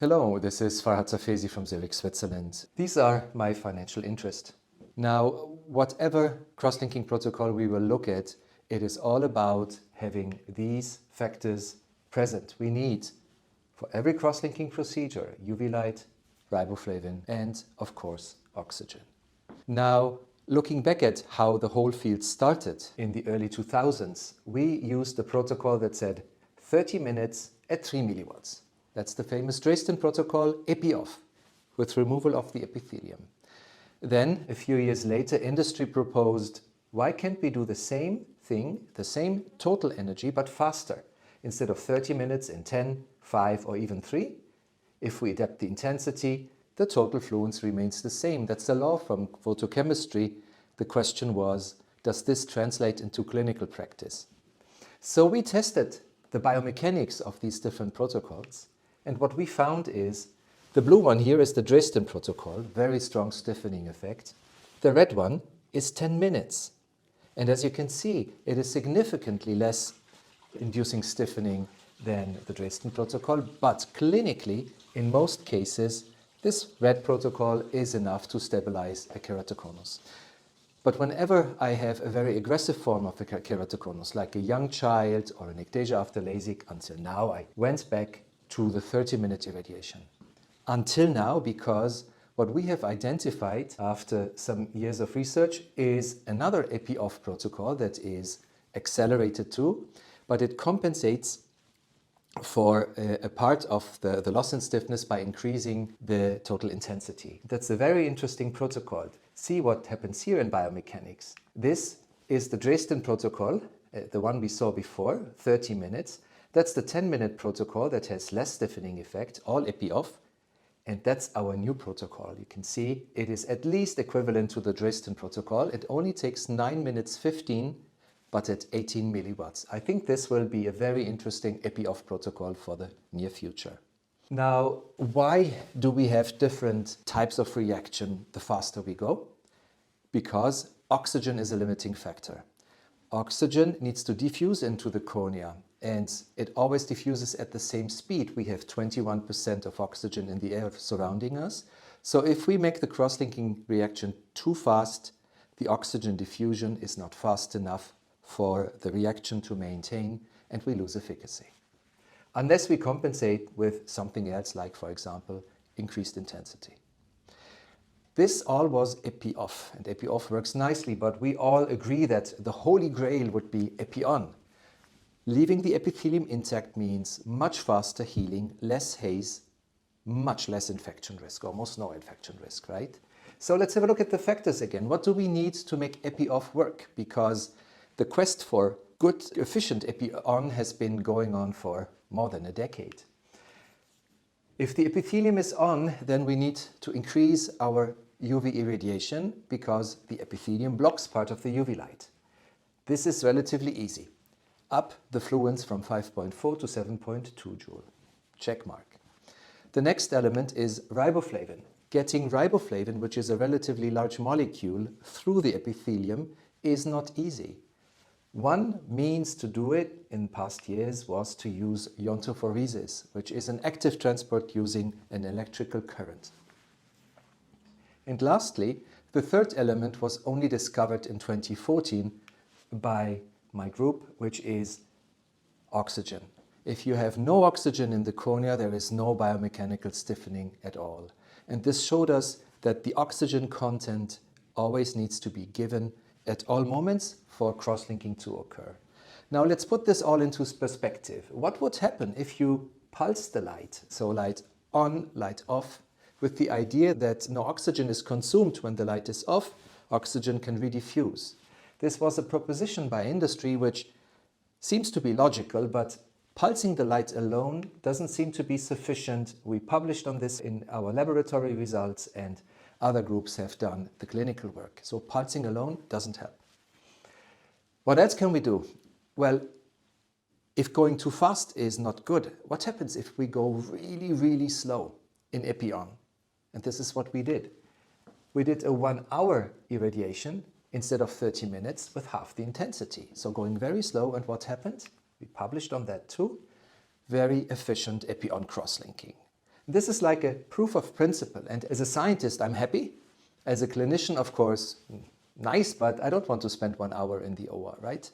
Hello, this is Hafezi from Zurich, Switzerland. These are my financial interests. Now, whatever cross-linking protocol we will look at, it is all about having these factors present. We need, for every cross-linking procedure, UV light, riboflavin, and of course, oxygen. Now, looking back at how the whole field started in the early 2000s, we used a protocol that said 30 minutes at 3 milliwatts. That's the famous Dresden protocol, epi-off, with removal of the epithelium. Then, a few years later, industry proposed, why can't we do the same thing, the same total energy, but faster? Instead of 30 minutes in 10, 5, or even 3, if we adapt the intensity, the total fluence remains the same. That's the law from photochemistry. The question was, does this translate into clinical practice? So we tested the biomechanics of these different protocols. And what we found is, the blue one here is the Dresden protocol, very strong stiffening effect. The red one is 10 minutes. And as you can see, it is significantly less inducing stiffening than the Dresden protocol, but clinically, in most cases, this red protocol is enough to stabilize a keratoconus. But whenever I have a very aggressive form of a keratoconus, like a young child or an ectasia after LASIK, until now I went back to the 30-minute irradiation. Until now, because what we have identified after some years of research is another epi-off protocol that is accelerated too, but it compensates for a part of the loss in stiffness by increasing the total intensity. That's a very interesting protocol. See what happens here in biomechanics. This is the Dresden protocol, the one we saw before, 30 minutes. That's the 10-minute protocol that has less stiffening effect, all epi-off. And that's our new protocol. You can see it is at least equivalent to the Dresden protocol. It only takes 9 minutes 15, but at 18 milliwatts. I think this will be a very interesting epi-off protocol for the near future. Now, why do we have different types of reaction the faster we go? Because oxygen is a limiting factor. Oxygen needs to diffuse into the cornea, and it always diffuses at the same speed. We have 21% of oxygen in the air surrounding us. So if we make the cross-linking reaction too fast, the oxygen diffusion is not fast enough for the reaction to maintain, and we lose efficacy. Unless we compensate with something else, like, for example, increased intensity. This all was epi-off, and epi-off works nicely, but we all agree that the holy grail would be epi-on. Leaving the epithelium intact means much faster healing, less haze, much less infection risk, almost no infection risk, right? So let's have a look at the factors again. What do we need to make epi-off work? Because the quest for good, efficient epi-on has been going on for more than a decade. If the epithelium is on, then we need to increase our UV irradiation because the epithelium blocks part of the UV light. This is relatively easy. Up the fluence from 5.4 to 7.2 joule. Check mark. The next element is riboflavin. Getting riboflavin, which is a relatively large molecule, through the epithelium is not easy. One means to do it in past years was to use iontophoresis, which is an active transport using an electrical current. And lastly, the third element was only discovered in 2014 by my group, which is oxygen. If you have no oxygen in the cornea, there is no biomechanical stiffening at all. And this showed us that the oxygen content always needs to be given at all moments for cross-linking to occur. Now let's put this all into perspective. What would happen if you pulse the light, so light on, light off, with the idea that no oxygen is consumed when the light is off, oxygen can rediffuse. This was a proposition by industry which seems to be logical, but pulsing the light alone doesn't seem to be sufficient. We published on this in our laboratory results, and other groups have done the clinical work. So pulsing alone doesn't help. What else can we do? Well, if going too fast is not good, what happens if we go really, really slow in epi-on? And this is what we did. We did a 1-hour irradiation instead of 30 minutes with half the intensity. So going very slow, and what happened? We published on that too. Very efficient epi-on cross-linking. This is like a proof of principle, and as a scientist I'm happy. As a clinician, of course, nice, but I don't want to spend 1 hour in the OR, right?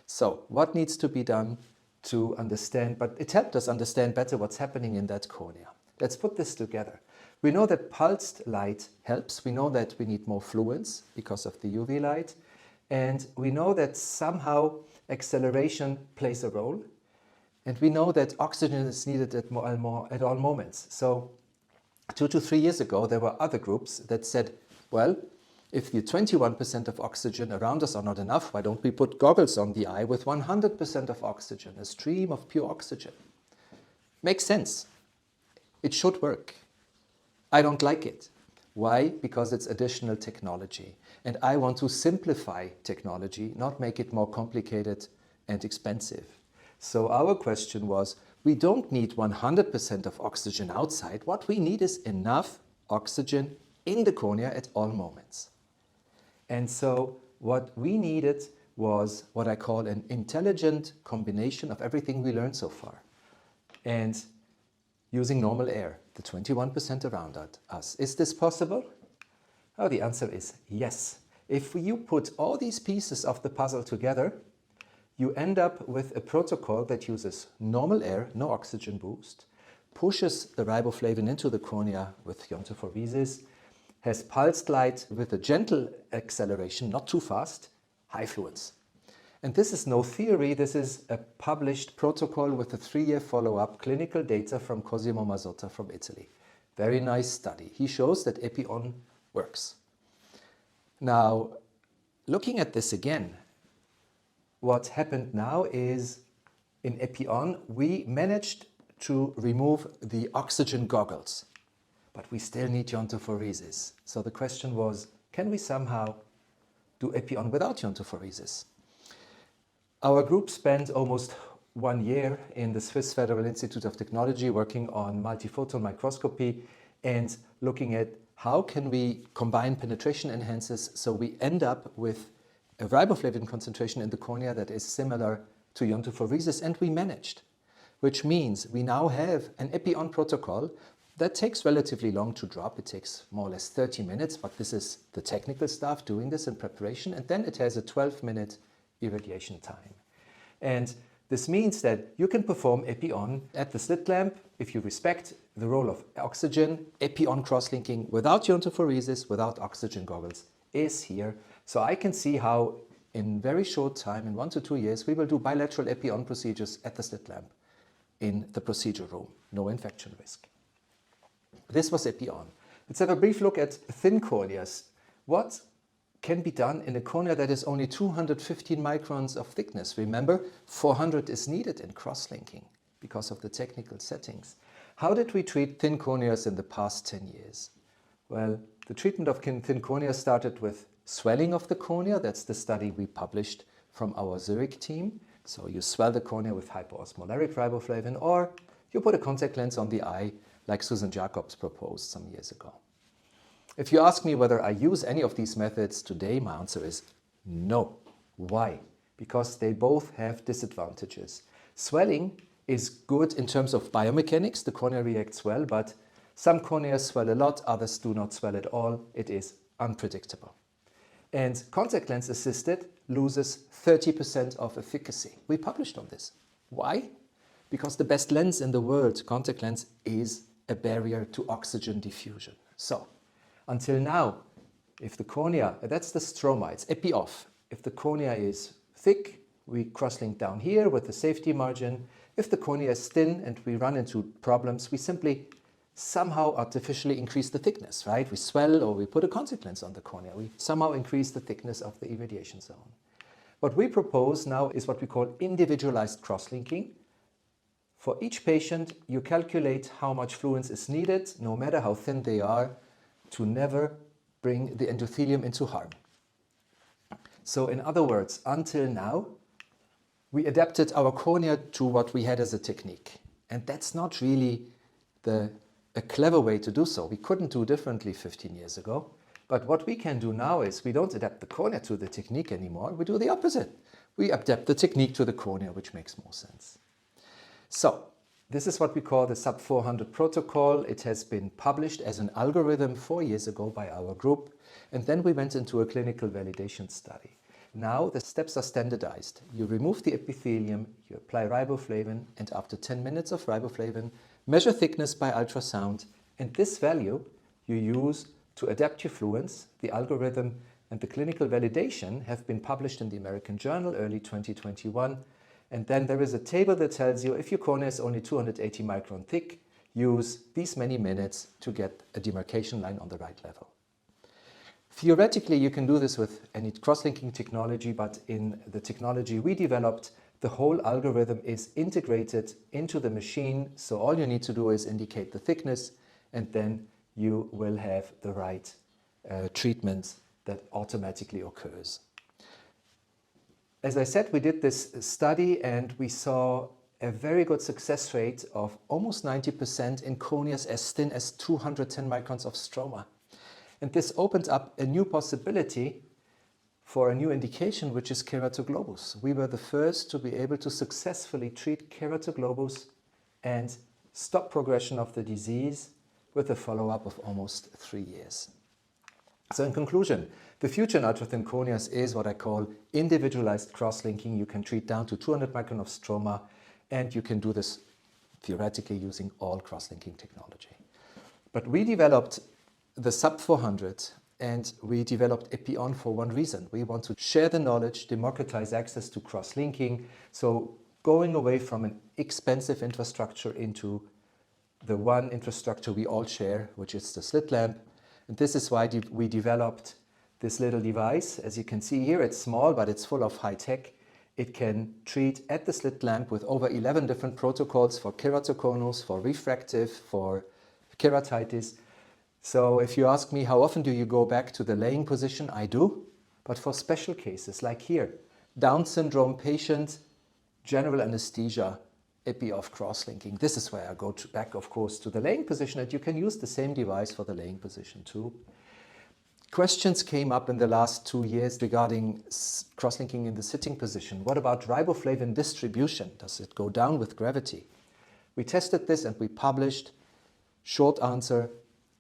So what needs to be done to understand, but it helped us understand better what's happening in that cornea. Let's put this together. We know that pulsed light helps. We know that we need more fluence because of the UV light. And we know that somehow acceleration plays a role. And we know that oxygen is needed at all moments. So 2 to 3 years ago, there were other groups that said, well, if the 21% of oxygen around us are not enough, why don't we put goggles on the eye with 100% of oxygen, a stream of pure oxygen? Makes sense. It should work. I don't like it. Why? Because it's additional technology. And I want to simplify technology, not make it more complicated and expensive. So our question was, we don't need 100% of oxygen outside. What we need is enough oxygen in the cornea at all moments. And so what we needed was what I call an intelligent combination of everything we learned so far. And using normal air, the 21% around us. Is this possible? Oh, the answer is yes. If you put all these pieces of the puzzle together, you end up with a protocol that uses normal air, no oxygen boost, pushes the riboflavin into the cornea with iontophoresis, has pulsed light with a gentle acceleration, not too fast, high fluence. And this is no theory, this is a published protocol with a 3-year follow-up clinical data from Cosimo Mazzotta from Italy. Very nice study. He shows that Epi-On works. Now, looking at this again, what happened now is in Epi-On, we managed to remove the oxygen goggles, but we still need iontophoresis. So the question was, can we somehow do Epi-On without iontophoresis? Our group spent almost 1 year in the Swiss Federal Institute of Technology working on multiphoton microscopy and looking at how can we combine penetration enhancers so we end up with a riboflavin concentration in the cornea that is similar to iontophoresis, and we managed. Which means we now have an Epi-On protocol that takes relatively long to drop. It takes more or less 30 minutes, but this is the technical staff doing this in preparation, and then it has a 12-minute irradiation time. And this means that you can perform Epi-On at the slit lamp if you respect the role of oxygen. Epi-On crosslinking without iontophoresis, without oxygen goggles is here. So I can see how in very short time, in 1 to 2 years, we will do bilateral Epi-On procedures at the slit lamp in the procedure room. No infection risk. This was Epi-On. Let's have a brief look at thin corneas. What can be done in a cornea that is only 215 microns of thickness? Remember, 400 is needed in crosslinking because of the technical settings. How did we treat thin corneas in the past 10 years? Well, the treatment of thin corneas started with swelling of the cornea. That's the study we published from our Zurich team. So you swell the cornea with hypoosmolaric riboflavin, or you put a contact lens on the eye like Susan Jacobs proposed some years ago. If you ask me whether I use any of these methods today, my answer is no. Why? Because they both have disadvantages. Swelling is good in terms of biomechanics. The cornea reacts well, but some corneas swell a lot, others do not swell at all. It is unpredictable. And contact lens assisted loses 30% of efficacy. We published on this. Why? Because the best lens in the world, contact lens, is a barrier to oxygen diffusion. So, until now, if the cornea, that's the stroma, it's epi-off. If the cornea is thick, we crosslink down here with the safety margin. If the cornea is thin and we run into problems, we simply somehow artificially increase the thickness, right? We swell or we put a contact lens on the cornea. We somehow increase the thickness of the irradiation zone. What we propose now is what we call individualized crosslinking. For each patient, you calculate how much fluence is needed, no matter how thin they are, to never bring the endothelium into harm. So in other words, until now, we adapted our cornea to what we had as a technique. And that's not really a clever way to do so. We couldn't do differently 15 years ago. But what we can do now is we don't adapt the cornea to the technique anymore. We do the opposite. We adapt the technique to the cornea, which makes more sense. So This is what we call the sub 400 protocol. It has been published as an algorithm 4 years ago by our group. And then we went into a clinical validation study. Now the steps are standardized. You remove the epithelium, you apply riboflavin, and after 10 minutes of riboflavin, measure thickness by ultrasound. And this value you use to adapt your fluence. The algorithm and the clinical validation have been published in the American Journal early 2021. And then there is a table that tells you if your cornea is only 280 micron thick, use these many minutes to get a demarcation line on the right level. Theoretically, you can do this with any cross-linking technology, but in the technology we developed, the whole algorithm is integrated into the machine. So all you need to do is indicate the thickness, and then you will have the right treatment that automatically occurs. As I said, we did this study and we saw a very good success rate of almost 90% in corneas as thin as 210 microns of stroma. And this opened up a new possibility for a new indication, which is keratoglobus. We were the first to be able to successfully treat keratoglobus and stop progression of the disease with a follow-up of almost 3 years. So in conclusion, the future in ultra-thin corneas is what I call individualized cross-linking. You can treat down to 200 micron of stroma, and you can do this theoretically using all cross-linking technology. But we developed the sub 400 and we developed Epi-On for one reason. We want to share the knowledge, democratize access to cross-linking. So going away from an expensive infrastructure into the one infrastructure we all share, which is the slit lamp. And this is why we developed this little device. As you can see here, it's small, but it's full of high tech. It can treat at the slit lamp with over 11 different protocols for keratoconus, for refractive, for keratitis. So if you ask me how often do you go back to the laying position, I do. But for special cases like here, Down syndrome patient, general anesthesia, Epi-off cross-linking. This is where I go back, of course, to the laying position, and you can use the same device for the laying position too. Questions came up in the last 2 years regarding cross-linking in the sitting position. What about riboflavin distribution? Does it go down with gravity? We tested this and we published. Short answer,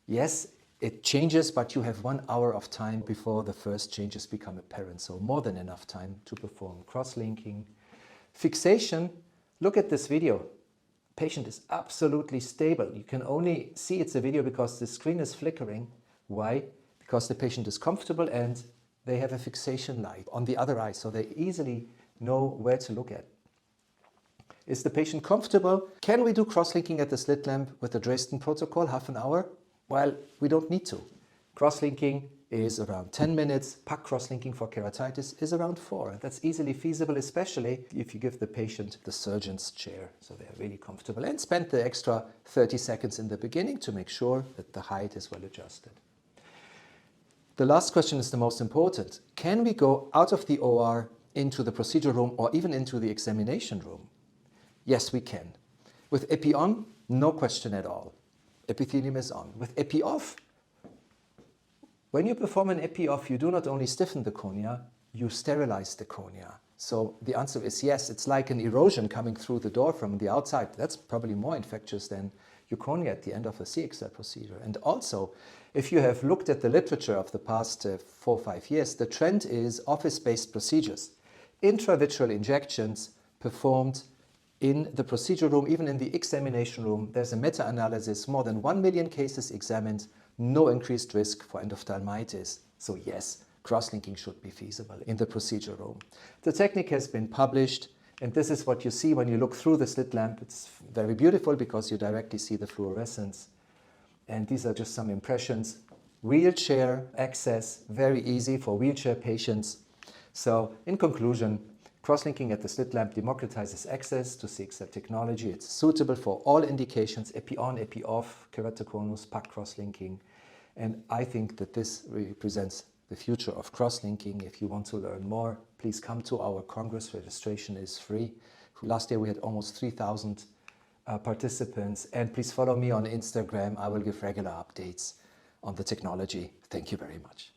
yes, it changes, but you have 1 hour of time before the first changes become apparent. So more than enough time to perform cross-linking. Fixation, look at this video. Patient is absolutely stable. You can only see it's a video because the screen is flickering. Why? Because the patient is comfortable and they have a fixation light on the other eye, so they easily know where to look at. Is the patient comfortable? Can we do cross-linking at the slit lamp with the Dresden protocol, half an hour? Well, we don't need to. Cross-linking is around 10 minutes. Puck cross-linking for keratitis is around 4. That's easily feasible, especially if you give the patient the surgeon's chair, so they're really comfortable, and spend the extra 30 seconds in the beginning to make sure that the height is well adjusted. The last question is the most important. Can we go out of the OR into the procedure room or even into the examination room? Yes, we can. With Epi-on, no question at all. Epithelium is on. With Epi-off, when you perform an Epi-off, you do not only stiffen the cornea, you sterilize the cornea. So the answer is yes, it's like an erosion coming through the door from the outside. That's probably more infectious than your cornea at the end of a CXL procedure. And also, if you have looked at the literature of the past 4 or 5 years, the trend is office-based procedures. Intravitreal injections performed in the procedure room, even in the examination room. There's a meta-analysis, more than 1 million cases examined, no increased risk for endophthalmitis. So yes, cross-linking should be feasible in the procedure room. The technique has been published, and this is what you see when you look through the slit lamp. It's very beautiful because you directly see the fluorescence. And these are just some impressions. Wheelchair access, very easy for wheelchair patients. So in conclusion, cross-linking at the slit lamp democratizes access to CXL technology. It's suitable for all indications, Epi-on, Epi-off, keratoconus, puck cross-linking. And I think that this represents the future of cross-linking. If you want to learn more, please come to our Congress. Registration is free. Last year we had almost 3,000 participants. And please follow me on Instagram. I will give regular updates on the technology. Thank you very much.